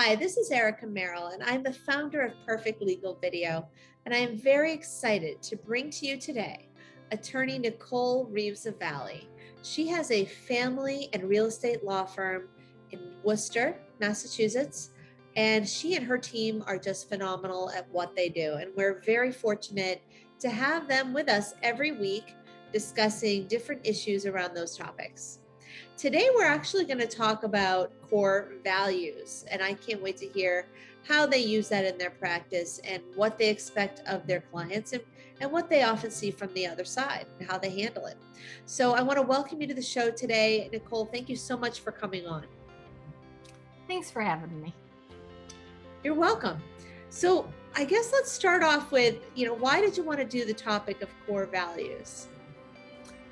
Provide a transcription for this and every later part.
Hi, this is Erica Merrill, and I'm the founder of Perfect Legal Video, and I am very excited to bring to you today Attorney Nicole Reeves Lavallee. She has a family and real estate law firm in Worcester, Massachusetts, and she and her team are just phenomenal at what they do. And we're very fortunate to have them with us every week discussing different issues around those topics. Today, we're actually going to talk about core values, and I can't wait to hear how they use that in their practice and what they expect of their clients and what they often see from the other side and how they handle it. So I want to welcome you to the show today. Nicole, thank you so much for coming on. Thanks for having me. You're welcome. So I guess let's start off with, why did you want to do the topic of core values?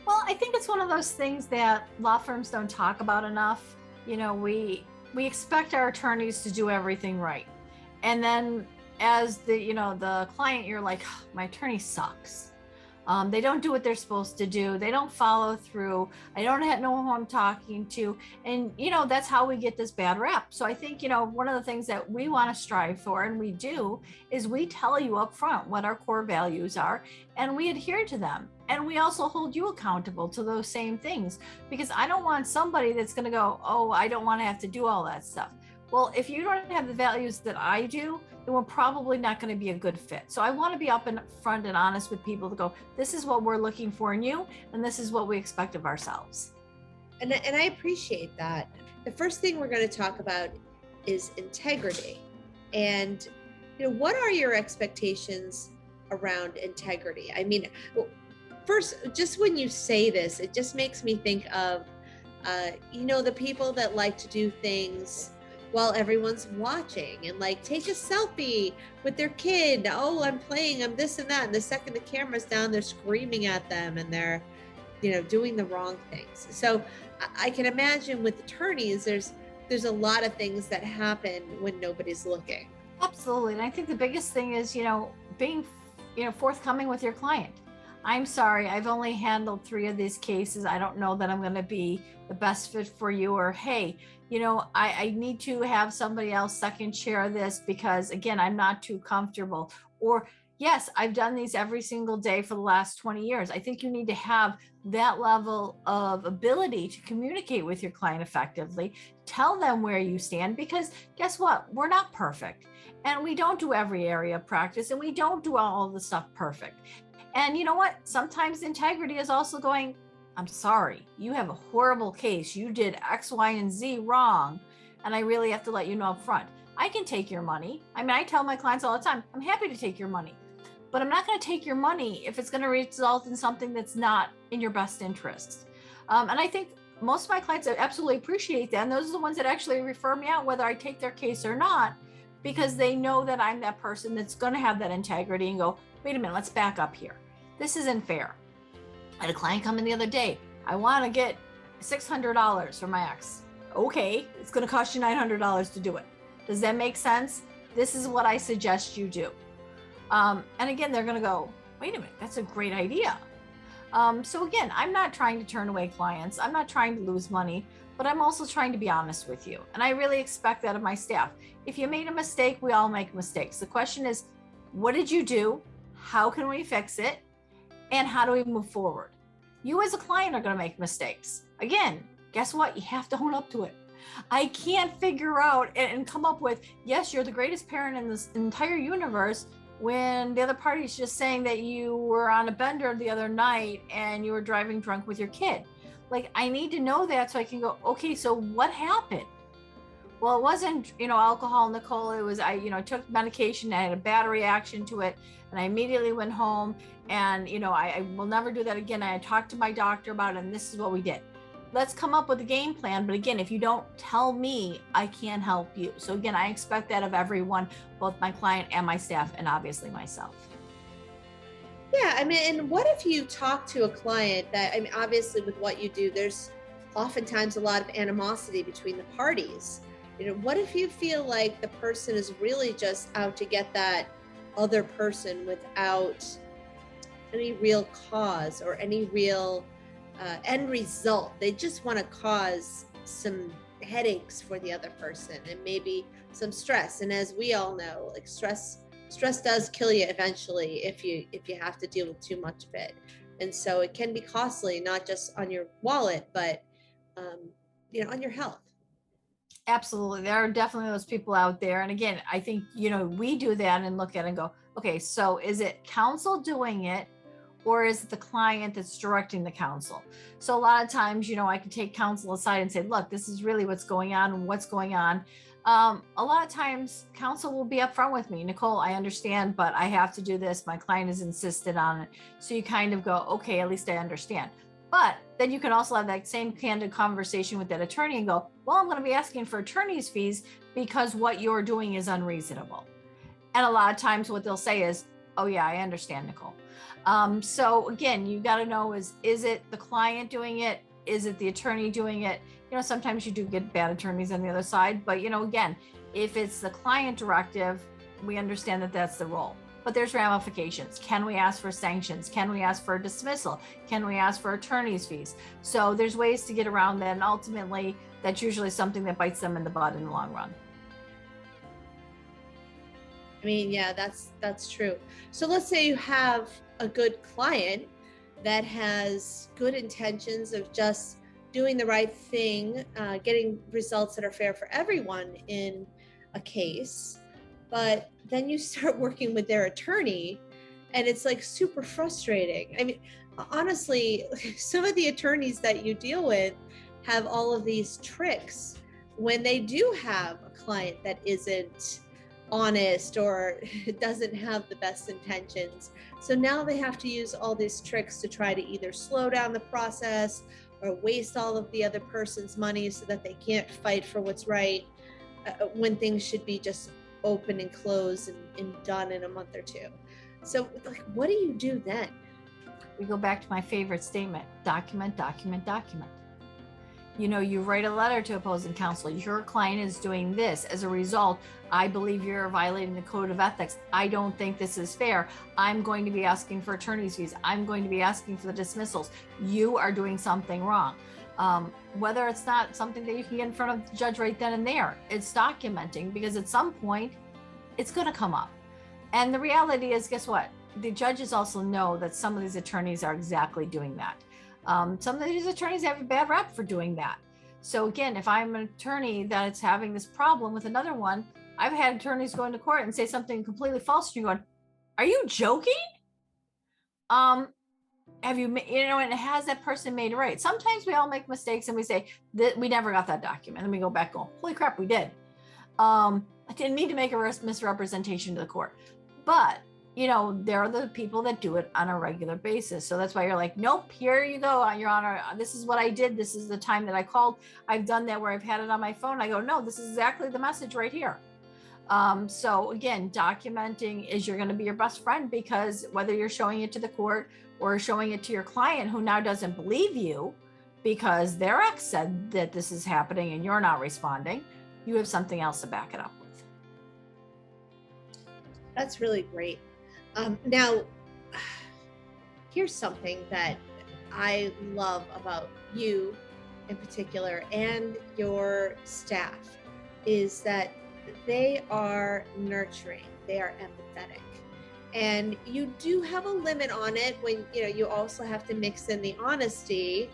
Well, I think it's one of those things that law firms don't talk about enough. We expect our attorneys to do everything right. And then as the client, you're like, oh, my attorney sucks. They don't do what they're supposed to do. They don't follow through. I don't know who I'm talking to. And, that's how we get this bad rap. So I think, one of the things that we want to strive for, and we do, is we tell you up front what our core values are, and we adhere to them. And we also hold you accountable to those same things, because I don't want somebody that's going to go, oh, I don't want to have to do all that stuff. Well, if you don't have the values that I do, then we're probably not going to be a good fit. So I want to be up and front and honest with people to go, this is what we're looking for in you, and this is what we expect of ourselves. And I appreciate that. The first thing we're going to talk about is integrity. And, what are your expectations around integrity? I mean, first, just when you say this, it just makes me think of, the people that like to do things while everyone's watching and like take a selfie with their kid. Oh, I'm playing, I'm this and that. And the second the camera's down, they're screaming at them and they're, doing the wrong things. So I can imagine with attorneys, there's a lot of things that happen when nobody's looking. Absolutely. And I think the biggest thing is, being, forthcoming with your client. I'm sorry, I've only handled 3 of these cases. I don't know that I'm going to be the best fit for you. Or, hey, I need to have somebody else second chair this because, again, I'm not too comfortable. Or, yes, I've done these every single day for the last 20 years. I think you need to have that level of ability to communicate with your client effectively. Tell them where you stand, because guess what? We're not perfect. And we don't do every area of practice, and we don't do all of the stuff perfect. And you know what? Sometimes integrity is also going, I'm sorry, you have a horrible case. You did X, Y, and Z wrong. And I really have to let you know up front. I can take your money. I mean, I tell my clients all the time, I'm happy to take your money, but I'm not going to take your money if it's going to result in something that's not in your best interest. And I think most of my clients absolutely appreciate that. And those are the ones that actually refer me out, whether I take their case or not, because they know that I'm that person that's going to have that integrity and go, wait a minute, let's back up here. This isn't fair. I had a client come in the other day. I want to get $600 for my ex. Okay, it's going to cost you $900 to do it. Does that make sense? This is what I suggest you do. And again, they're going to go, wait a minute, that's a great idea. So again, I'm not trying to turn away clients. I'm not trying to lose money, but I'm also trying to be honest with you. And I really expect that of my staff. If you made a mistake, we all make mistakes. The question is, what did you do? How can we fix it? And how do we move forward? You as a client are going to make mistakes. Again, guess what? You have to own up to it. I can't figure out and come up with, yes, you're the greatest parent in this entire universe, when the other party is just saying that you were on a bender the other night and you were driving drunk with your kid. Like, I need to know that so I can go, okay, so what happened? Well, it wasn't, alcohol, Nicole. It was, I took medication. I had a bad reaction to it. And I immediately went home and, I will never do that again. I talked to my doctor about it, and this is what we did. Let's come up with a game plan. But again, if you don't tell me, I can't help you. So again, I expect that of everyone, both my client and my staff, and obviously myself. Yeah, I mean, and what if you talk to a client that, I mean, obviously with what you do, there's oftentimes a lot of animosity between the parties. What if you feel like the person is really just out to get that other person without any real cause or any real end result? They just want to cause some headaches for the other person and maybe some stress. And as we all know, like stress does kill you eventually if you have to deal with too much of it. And so it can be costly, not just on your wallet, but on your health. Absolutely. There are definitely those people out there. And again, I think, we do that and look at it and go, okay, so is it counsel doing it, or is it the client that's directing the counsel? So a lot of times, I can take counsel aside and say, look, this is really what's going on and what's going on. A lot of times counsel will be upfront with me. Nicole, I understand, but I have to do this. My client has insisted on it. So you kind of go, okay, at least I understand. But then you can also have that same candid conversation with that attorney and go, well, I'm going to be asking for attorney's fees because what you're doing is unreasonable. And a lot of times what they'll say is, oh yeah, I understand, Nicole. So again, you got to know, is it the client doing it? Is it the attorney doing it? Sometimes you do get bad attorneys on the other side, but again, if it's the client directive, we understand that that's the role. But there's ramifications. Can we ask for sanctions? Can we ask for a dismissal? Can we ask for attorney's fees? So there's ways to get around that. And ultimately, that's usually something that bites them in the butt in the long run. I mean, yeah, that's true. So let's say you have a good client that has good intentions of just doing the right thing, getting results that are fair for everyone in a case. But then you start working with their attorney and it's like super frustrating. I mean, honestly, some of the attorneys that you deal with have all of these tricks when they do have a client that isn't honest or doesn't have the best intentions. So now they have to use all these tricks to try to either slow down the process or waste all of the other person's money so that they can't fight for what's right, when things should be just open and closed and done in a month or two. So like, what do you do then? We go back to my favorite statement: document, document, document. You write a letter to opposing counsel. Your client is doing this. As a result, I believe you're violating the code of ethics. I don't think this is fair. I'm going to be asking for attorney's fees. I'm going to be asking for the dismissals. You are doing something wrong. Whether it's not something that you can get in front of the judge right then and there, it's documenting, because at some point it's going to come up. And the reality is, guess what? The judges also know that some of these attorneys are exactly doing that. Some of these attorneys have a bad rep for doing that. So again, if I'm an attorney that's having this problem with another one, I've had attorneys go into court and say something completely false, and you're going, are you joking? Have you, and has that person made it right? Sometimes we all make mistakes and we say that we never got that document. And we go back going, holy crap, we did. I didn't mean to make a misrepresentation to the court. But, there are the people that do it on a regular basis. So that's why you're like, nope, here you go, Your Honor. This is what I did. This is the time that I called. I've done that where I've had it on my phone. I go, no, this is exactly the message right here. So again, documenting is you're going to be your best friend, because whether you're showing it to the court or showing it to your client who now doesn't believe you because their ex said that this is happening and you're not responding, you have something else to back it up with. That's really great. Now, here's something that I love about you in particular and your staff, is that they are nurturing, they are empathetic. And you do have a limit on it when, you also have to mix in the honesty,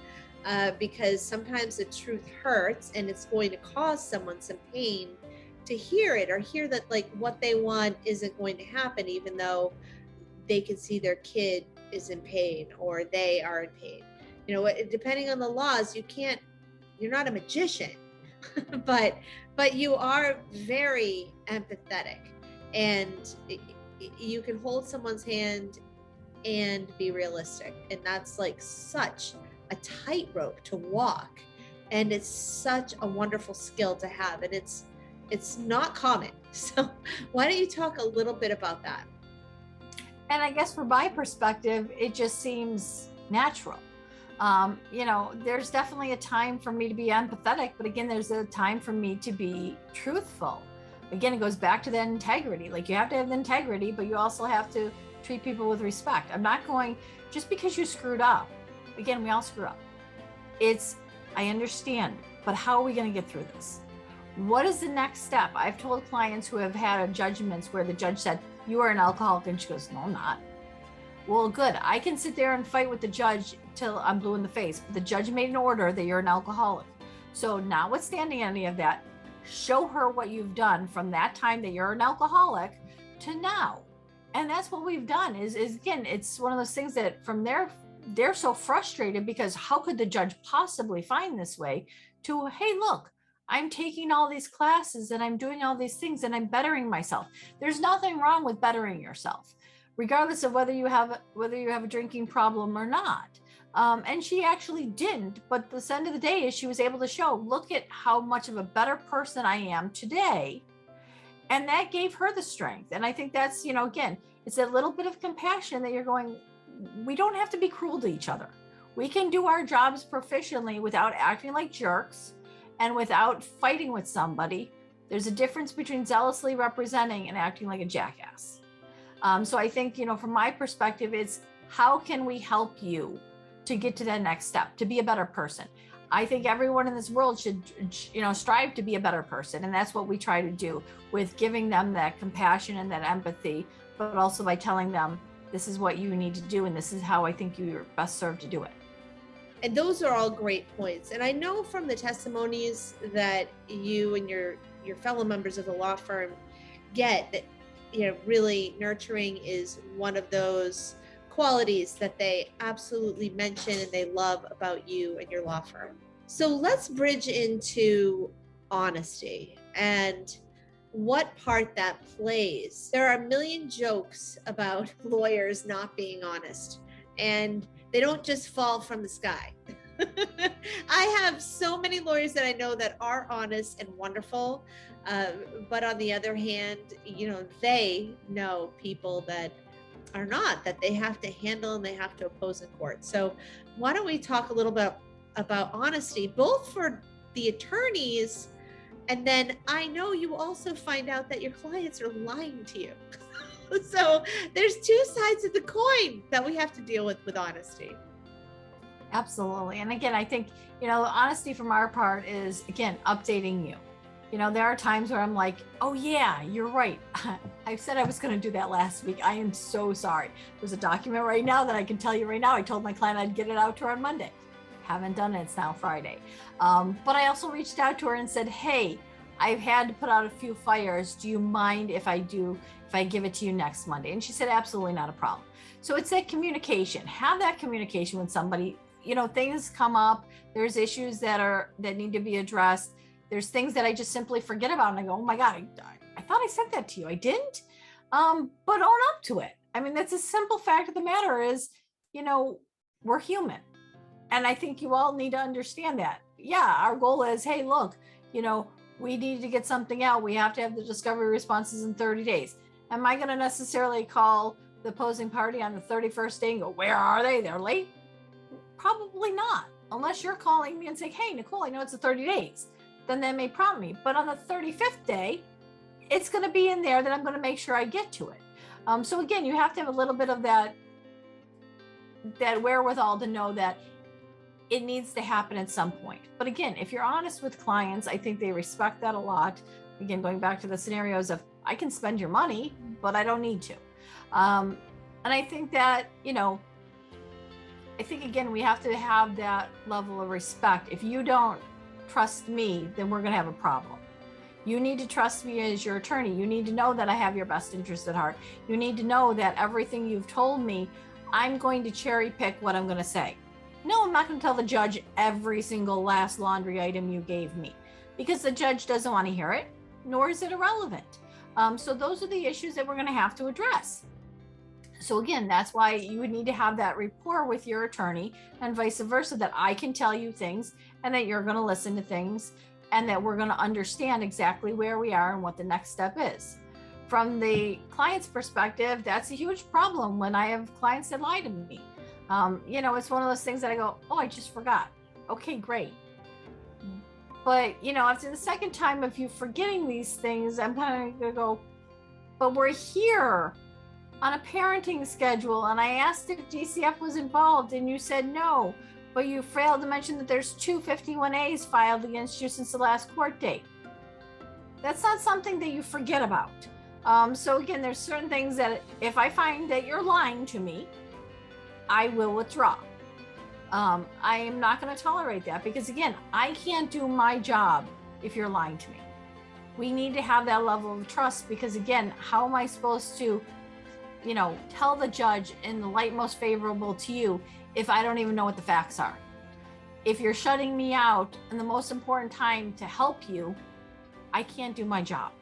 because sometimes the truth hurts and it's going to cause someone some pain to hear it, or hear that like what they want isn't going to happen, even though they can see their kid is in pain or they are in pain. Depending on the laws, you're not a magician, but you are very empathetic, and you can hold someone's hand and be realistic. And that's like such a tightrope to walk. And it's such a wonderful skill to have. And it's not common. So why don't you talk a little bit about that? And I guess from my perspective, it just seems natural. There's definitely a time for me to be empathetic, but again, there's a time for me to be truthful. Again, it goes back to that integrity. Like, you have to have the integrity, but you also have to treat people with respect. I'm not going, just because you screwed up, again, we all screw up. I understand. but how are we going to get through this? What is the next step? I've told clients who have had judgments where the judge said, you are an alcoholic, and she goes, no, I'm not. Well, good. I can sit there and fight with the judge till I'm blue in the face, but the judge made an order that you're an alcoholic. So notwithstanding any of that, show her what you've done from that time that you're an alcoholic to now. And that's what we've done is again, it's one of those things that from there, they're so frustrated because how could the judge possibly find this way to, hey, look, I'm taking all these classes and I'm doing all these things and I'm bettering myself. There's nothing wrong with bettering yourself, regardless of whether you have a drinking problem or not. And she actually didn't, but the end of the day is she was able to show, look at how much of a better person I am today. And that gave her the strength. And I think that's, again, it's a little bit of compassion that you're going, we don't have to be cruel to each other. We can do our jobs proficiently without acting like jerks and without fighting with somebody. There's a difference between zealously representing and acting like a jackass. So I think, from my perspective, it's how can we help you to get to that next step, to be a better person? I think everyone in this world should, strive to be a better person. And that's what we try to do with giving them that compassion and that empathy, but also by telling them, this is what you need to do. And this is how I think you're best served to do it. And those are all great points. And I know from the testimonies that you and your fellow members of the law firm get that, really nurturing is one of those qualities that they absolutely mention and they love about you and your law firm. So let's bridge into honesty and what part that plays. There are a million jokes about lawyers not being honest, and they don't just fall from the sky. I have so many lawyers that I know that are honest and wonderful, but on the other hand, they know people that are not, that they have to handle and they have to oppose in court. So why don't we talk a little bit about honesty, both for the attorneys, and then I know you also find out that your clients are lying to you. So there's two sides of the coin that we have to deal with honesty. Absolutely. And again, I think, honesty from our part is, again, updating you. There are times where I'm like, oh yeah, you're right. I said I was going to do that last week. I am so sorry. There's a document right now that I can tell you right now. I told my client I'd get it out to her on Monday. Haven't done it. It's now Friday. But I also reached out to her and said, hey, I've had to put out a few fires. Do you mind if I give it to you next Monday? And she said, absolutely not a problem. So it's that communication. Have that communication with somebody. Things come up. There's issues that need to be addressed. There's things that I just simply forget about. And I go, oh my God, I thought I sent that to you. I didn't. But own up to it. I mean, that's a simple fact of the matter is, we're human. And I think you all need to understand that. Yeah, our goal is, hey, look, we need to get something out. We have to have the discovery responses in 30 days. Am I going to necessarily call the opposing party on the 31st day and go, where are they? They're late? Probably not. Unless you're calling me and saying, hey, Nicole, I know it's 30 days. Then that may prompt me. But on the 35th day, it's going to be in there that I'm going to make sure I get to it. So again, you have to have a little bit of that wherewithal to know that it needs to happen at some point. But again, if you're honest with clients, I think they respect that a lot. Again, going back to the scenarios of, I can spend your money, but I don't need to. And I think that, again, we have to have that level of respect. If you don't trust me, then we're going to have a problem. You need to trust me as your attorney. You need to know that I have your best interest at heart. You need to know that everything you've told me, I'm going to cherry pick what I'm going to say. No, I'm not going to tell the judge every single last laundry item you gave me, because the judge doesn't want to hear it, nor is it irrelevant. So those are the issues that we're going to have to address. So again, that's why you would need to have that rapport with your attorney and vice versa, that I can tell you things and that you're going to listen to things and that we're going to understand exactly where we are and what the next step is. From the client's perspective, that's a huge problem when I have clients that lie to me. It's one of those things that I go, oh, I just forgot. Okay, great. But, after the second time of you forgetting these things, I'm kind of going to go, but we're here on a parenting schedule. And I asked if DCF was involved and you said no. but you failed to mention that there's 251As filed against you since the last court date. That's not something that you forget about. So again, there's certain things that if I find that you're lying to me, I will withdraw. I am not going to tolerate that, because again, I can't do my job if you're lying to me. We need to have that level of trust, because again, how am I supposed to, tell the judge in the light most favorable to you if I don't even know what the facts are? If you're shutting me out in the most important time to help you, I can't do my job.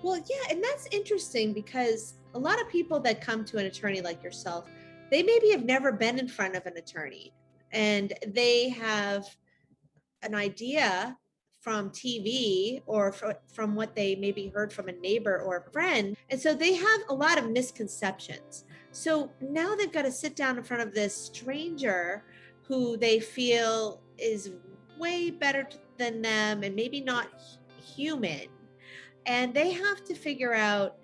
Well, yeah, and that's interesting, because a lot of people that come to an attorney like yourself, they maybe have never been in front of an attorney, and they have an idea from TV or from what they maybe heard from a neighbor or a friend. And so they have a lot of misconceptions. So now they've got to sit down in front of this stranger who they feel is way better than them and maybe not human. And they have to figure out,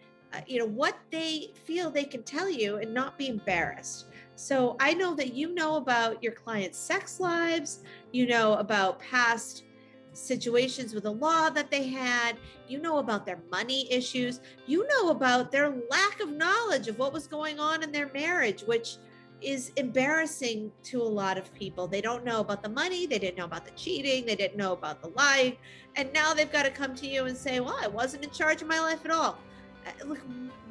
what they feel they can tell you and not be embarrassed. So I know that you know about your clients' sex lives, you know about past situations with the law that they had, you know about their money issues, you know about their lack of knowledge of what was going on in their marriage, which is embarrassing to a lot of people. They don't know about the money, they didn't know about the cheating, they didn't know about the lie, and now they've got to come to you and say, well, I wasn't in charge of my life at all. Look,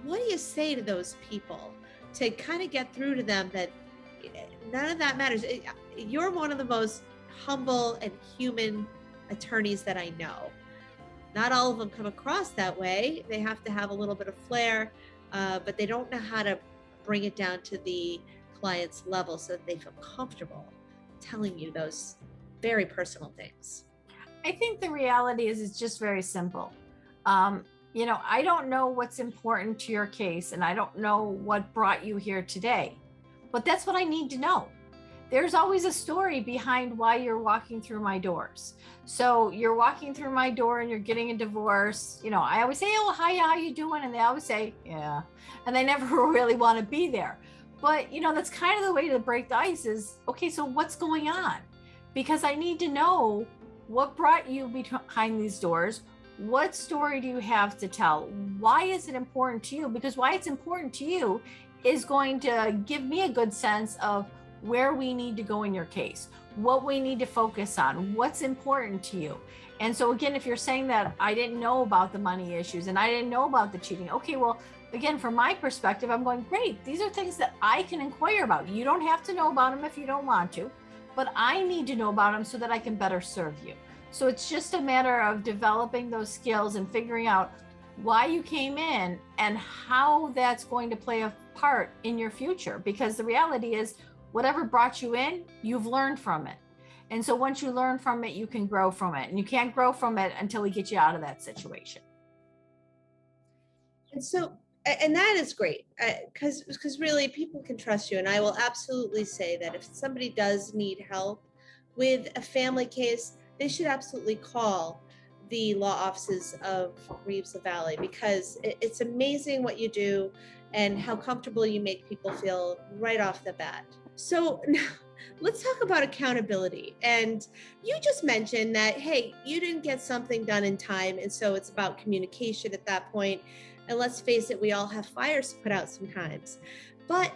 what do you say to those people to kind of get through to them that none of that matters? You're one of the most humble and human attorneys that I know. Not all of them come across that way. They have to have a little bit of flair, but they don't know how to bring it down to the client's level so that they feel comfortable telling you those very personal things. I think the reality is it's just very simple. I don't know what's important to your case, and I don't know what brought you here today, but that's what I need to know. There's always a story behind why you're walking through my doors. So you're walking through my door and you're getting a divorce. I always say, oh, hi, how you doing? And they always say, yeah. And they never really want to be there. But, that's kind of the way to break the ice is, okay, so what's going on? Because I need to know what brought you behind these doors. What story do you have to tell? Why is it important to you? Because why it's important to you is going to give me a good sense of where we need to go in your case, what we need to focus on, what's important to you. And so again, if you're saying that I didn't know about the money issues and I didn't know about the cheating, okay, well, again, from my perspective, I'm going, great, these are things that I can inquire about. You don't have to know about them if you don't want to, but I need to know about them so that I can better serve you. So it's just a matter of developing those skills and figuring out why you came in and how that's going to play a part in your future. Because the reality is, whatever brought you in, you've learned from it. And so once you learn from it, you can grow from it. And you can't grow from it until we get you out of that situation. And so, and that is great, because really people can trust you. And I will absolutely say that if somebody does need help with a family case, they should absolutely call the law offices of Reeves Lavallee, because it's amazing what you do and how comfortable you make people feel right off the bat. So now let's talk about accountability. And you just mentioned that, hey, you didn't get something done in time. And so it's about communication at that point. And let's face it, we all have fires to put out sometimes. But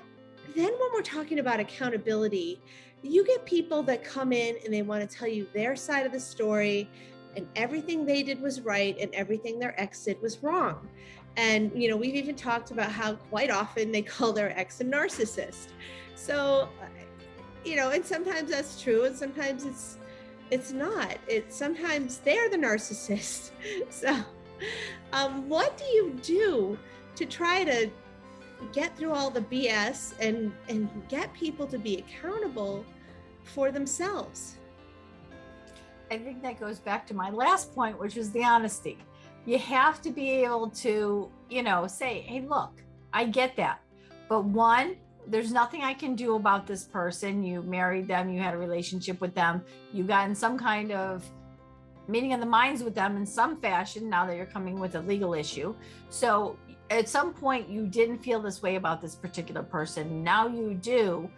then when we're talking about accountability, you get people that come in and they want to tell you their side of the story, and everything they did was right and everything their ex did was wrong. And, we've even talked about how quite often they call their ex a narcissist. So, and sometimes that's true, and sometimes it's not. Sometimes they're the narcissist. So, what do you do to try to get through all the BS and get people to be accountable for themselves? I think that goes back to my last point, which is the honesty. You have to be able to, say, hey, look, I get that. But one, there's nothing I can do about this person. You married them, you had a relationship with them, you got in some kind of meeting of the minds with them in some fashion now that you're coming with a legal issue. So at some point you didn't feel this way about this particular person. Now you do.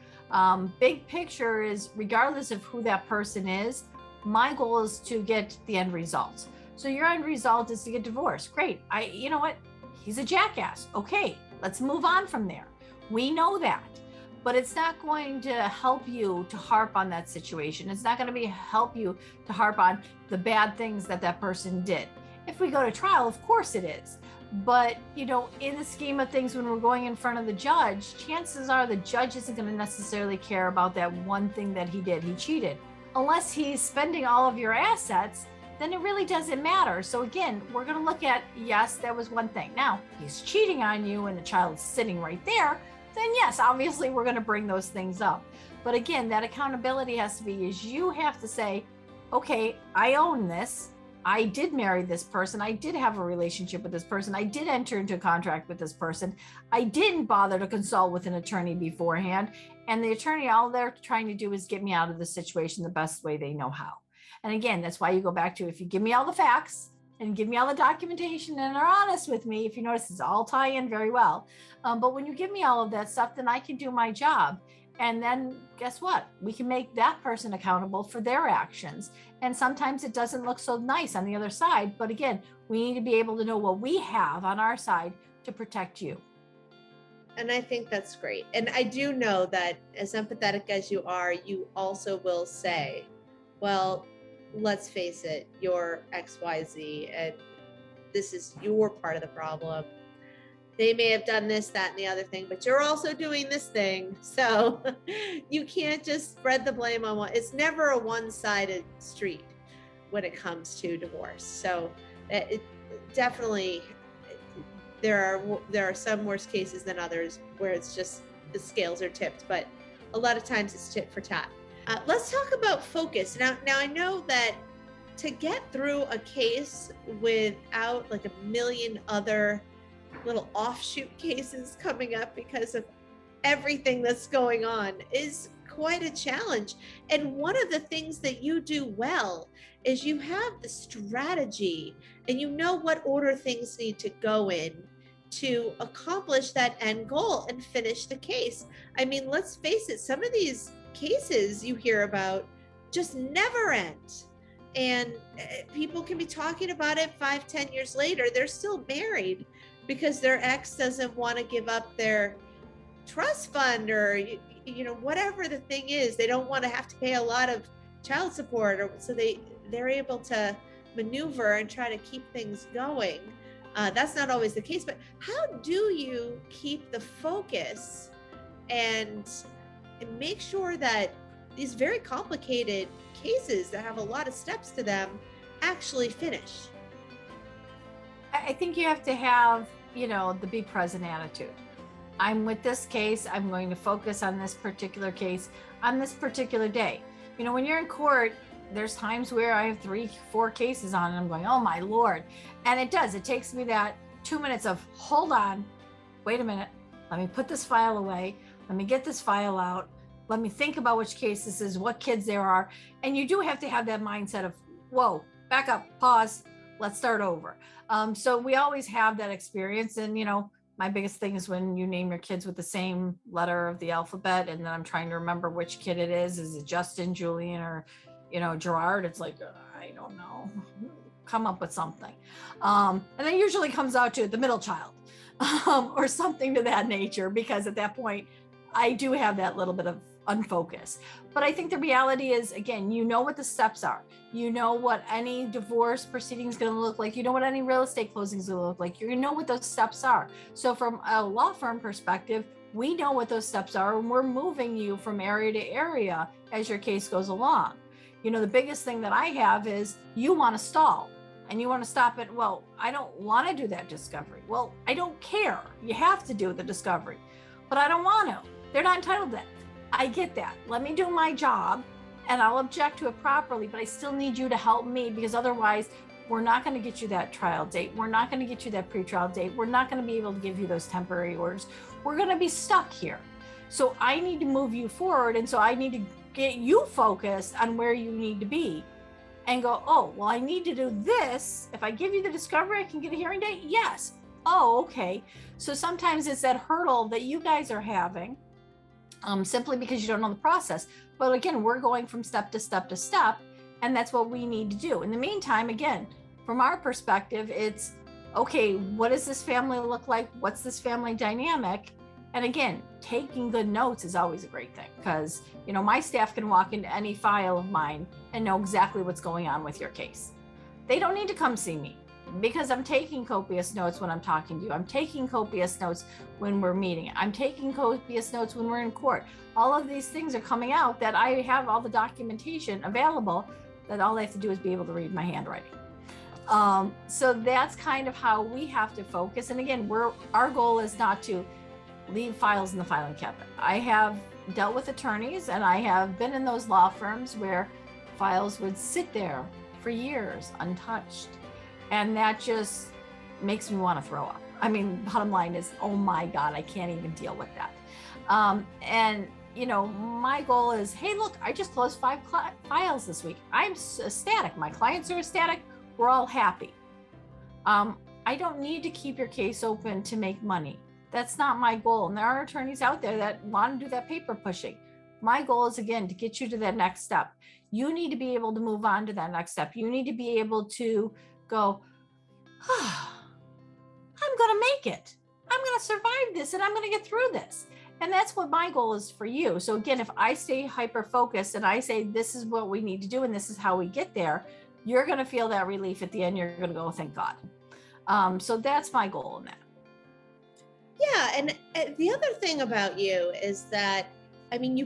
Big picture is, regardless of who that person is, my goal is to get the end result. So your end result is to get divorced. Great. You know what? He's a jackass. Okay, let's move on from there. We know that. But it's not going to help you to harp on that situation. It's not going to help you to harp on the bad things that that person did. If we go to trial, of course it is. But, you know, in the scheme of things, when we're going in front of the judge, chances are the judge isn't going to necessarily care about that one thing that he did. He cheated. Unless he's spending all of your assets, then it really doesn't matter. So again, we're going to look at, yes, that was one thing. Now, he's cheating on you and the child's sitting right there. Then yes, obviously we're going to bring those things up. But again, that accountability has to be, is you have to say, okay, I own this. I did marry this person. I did have a relationship with this person. I did enter into a contract with this person. I didn't bother to consult with an attorney beforehand. And the attorney, all they're trying to do is get me out of the situation the best way they know how. And again, that's why you go back to, if you give me all the facts and give me all the documentation and are honest with me, if you notice, it's all tie in very well. But when you give me all of that stuff, then I can do my job. And then guess what? We can make that person accountable for their actions. And sometimes it doesn't look so nice on the other side. But again, we need to be able to know what we have on our side to protect you. And I think that's great. And I do know that as empathetic as you are, you also will say, well, let's face it, you're XYZ, and this is your part of the problem. They may have done this, that, and the other thing, but you're also doing this thing. So you can't just spread the blame on one. It's never a one-sided street when it comes to divorce. So it definitely, there are some worse cases than others where it's just the scales are tipped, but a lot of times it's tit for tat. Let's talk about focus. Now I know that to get through a case without like a million other little offshoot cases coming up because of everything that's going on is quite a challenge. And one of the things that you do well is you have the strategy and you know what order things need to go in to accomplish that end goal and finish the case. I mean, let's face it, some of these cases you hear about just never end. And people can be talking about it 5-10 years later. They're still married because their ex doesn't want to give up their trust fund or, you know, whatever the thing is. They don't want to have to pay a lot of child support, or so they're able to maneuver and try to keep things going. That's not always the case, but how do you keep the focus and make sure that these very complicated cases that have a lot of steps to them actually finish? I think you have to have, you know, the be present attitude. I'm with this case. I'm going to focus on this particular case on this particular day. You know, when you're in court, there's times where I have 3-4 cases on and I'm going, oh my Lord. And it takes me that 2 minutes of, hold on, wait a minute. Let me put this file away. Let me get this file out. Let me think about which case this is, what kids there are. And you do have to have that mindset of, whoa, back up, pause, let's start over. So we always have that experience. And, you know, my biggest thing is when you name your kids with the same letter of the alphabet, and then I'm trying to remember which kid it is. Is it Justin, Julian, or, you know, Gerard? It's like, I don't know, come up with something. And it usually comes out to the middle child or something to that nature, because at that point, I do have that little bit of unfocus. But I think the reality is, again, you know what the steps are. You know what any divorce proceeding is going to look like. You know what any real estate closing is going to look like. You know what those steps are. So from a law firm perspective, we know what those steps are, and we're moving you from area to area as your case goes along. You know, the biggest thing that I have is you want to stall and you want to stop it. Well, I don't want to do that discovery. Well, I don't care. You have to do the discovery, but I don't want to. They're not entitled to that. I get that. Let me do my job and I'll object to it properly, but I still need you to help me, because otherwise we're not going to get you that trial date. We're not going to get you that pretrial date. We're not going to be able to give you those temporary orders. We're going to be stuck here. So I need to move you forward. And so I need to get you focused on where you need to be and go, oh, well, I need to do this. If I give you the discovery, I can get a hearing date. Yes. Oh, okay. So sometimes it's that hurdle that you guys are having. simply because you don't know the process. But again, we're going from step to step to step, and that's what we need to do. In the meantime, again, from our perspective, it's okay, what does this family look like? What's this family dynamic? And again, taking good notes is always a great thing, because my staff can walk into any file of mine and know exactly what's going on with your case. They don't need to come see me, because I'm taking copious notes when I'm talking to you. I'm taking copious notes when we're meeting. I'm taking copious notes when we're in court. All of these things are coming out that I have all the documentation available, that all they have to do is be able to read my handwriting. So that's kind of how we have to focus. And again, our goal is not to leave files in the filing cabinet. I have dealt with attorneys, and I have been in those law firms where files would sit there for years untouched. And that just makes me want to throw up. I mean, bottom line is, oh my God, I can't even deal with that. My goal is, hey, look, I just closed 5 files this week. I'm ecstatic. My clients are ecstatic. We're all happy. I don't need to keep your case open to make money. That's not my goal. And there are attorneys out there that want to do that paper pushing. My goal is, again, to get you to that next step. You need to be able to move on to that next step. You need to be able to go, I'm going to make it. I'm going to survive this, and I'm going to get through this. And that's what my goal is for you. So again, if I stay hyper focused and I say, this is what we need to do, and this is how we get there, you're going to feel that relief at the end. You're going to go, thank God. So that's my goal in that. Yeah. And the other thing about you is that, I mean,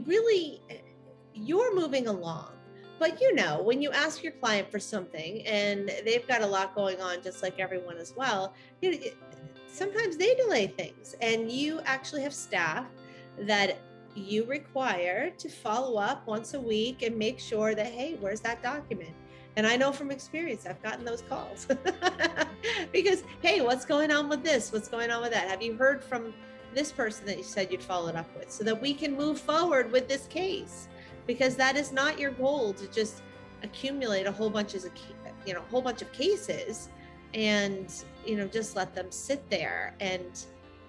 you're moving along. But when you ask your client for something and they've got a lot going on, just like everyone as well, sometimes they delay things, and you actually have staff that you require to follow up once a week and make sure that, hey, where's that document? And I know from experience, I've gotten those calls because, hey, what's going on with this? What's going on with that? Have you heard from this person that you said you'd followed up with, so that we can move forward with this case? Because that is not your goal, to just accumulate a whole bunch of cases and just let them sit there. And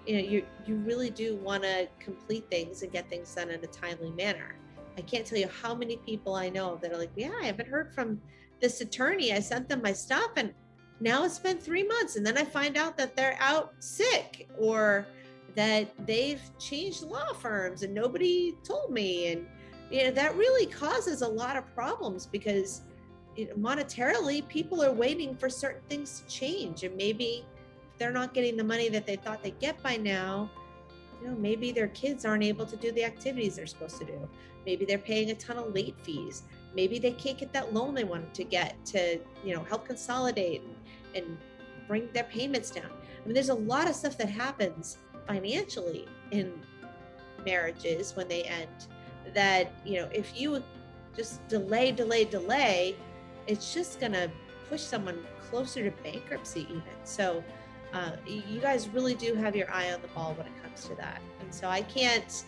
you really do want to complete things and get things done in a timely manner. I can't tell you how many people I know that are like, yeah, I haven't heard from this attorney. I sent them my stuff, and now it's been 3 months, and then I find out that they're out sick, or that they've changed law firms and nobody told me. And that really causes a lot of problems, because monetarily, people are waiting for certain things to change, and maybe they're not getting the money that they thought they'd get by now. Maybe their kids aren't able to do the activities they're supposed to do. Maybe they're paying a ton of late fees. Maybe they can't get that loan they wanted to get to, help consolidate and bring their payments down. I mean, there's a lot of stuff that happens financially in marriages when they end, that, if you just delay, it's just going to push someone closer to bankruptcy even. So you guys really do have your eye on the ball when it comes to that. And so I can't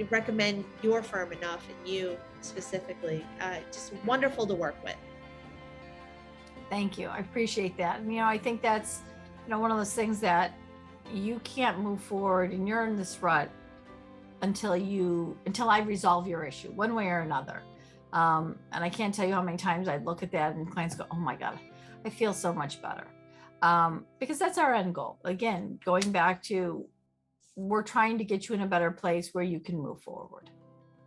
recommend your firm enough, and you specifically. Just wonderful to work with. Thank you. I appreciate that. And, I think that's, one of those things that you can't move forward, and you're in this rut until I resolve your issue one way or another. And I can't tell you how many times I look at that and clients go, oh my God, I feel so much better. Because that's our end goal. Again, going back to, we're trying to get you in a better place where you can move forward.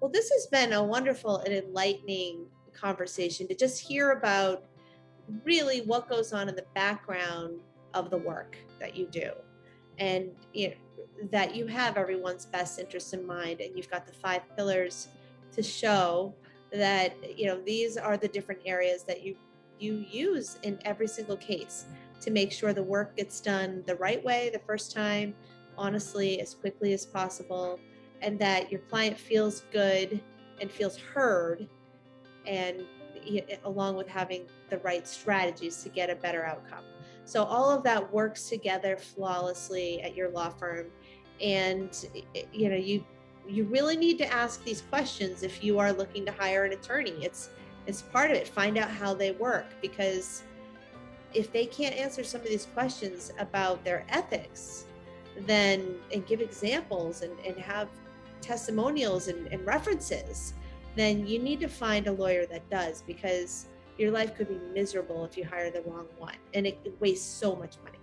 Well, this has been a wonderful and enlightening conversation to just hear about really what goes on in the background of the work that you do. And that you have everyone's best interest in mind, and you've got the 5 pillars to show that these are the different areas that you use in every single case to make sure the work gets done the right way the first time, honestly, as quickly as possible, and that your client feels good and feels heard, and along with having the right strategies to get a better outcome. So all of that works together flawlessly at your law firm. And you really need to ask these questions if you are looking to hire an attorney. It's part of it. Find out how they work, because if they can't answer some of these questions about their ethics, then, and give examples and have testimonials and references, then you need to find a lawyer that does, because your life could be miserable if you hire the wrong one, and it wastes so much money.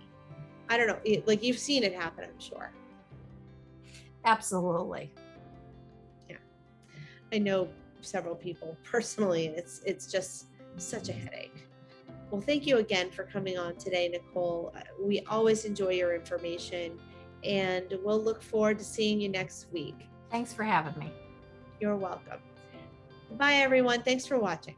I don't know, like you've seen it happen, I'm sure. Absolutely. Yeah, I know several people personally, and it's just such a headache. Well, thank you again for coming on today, Nicole. We always enjoy your information, and we'll look forward to seeing you next week. Thanks for having me. You're welcome. Bye, everyone. Thanks for watching.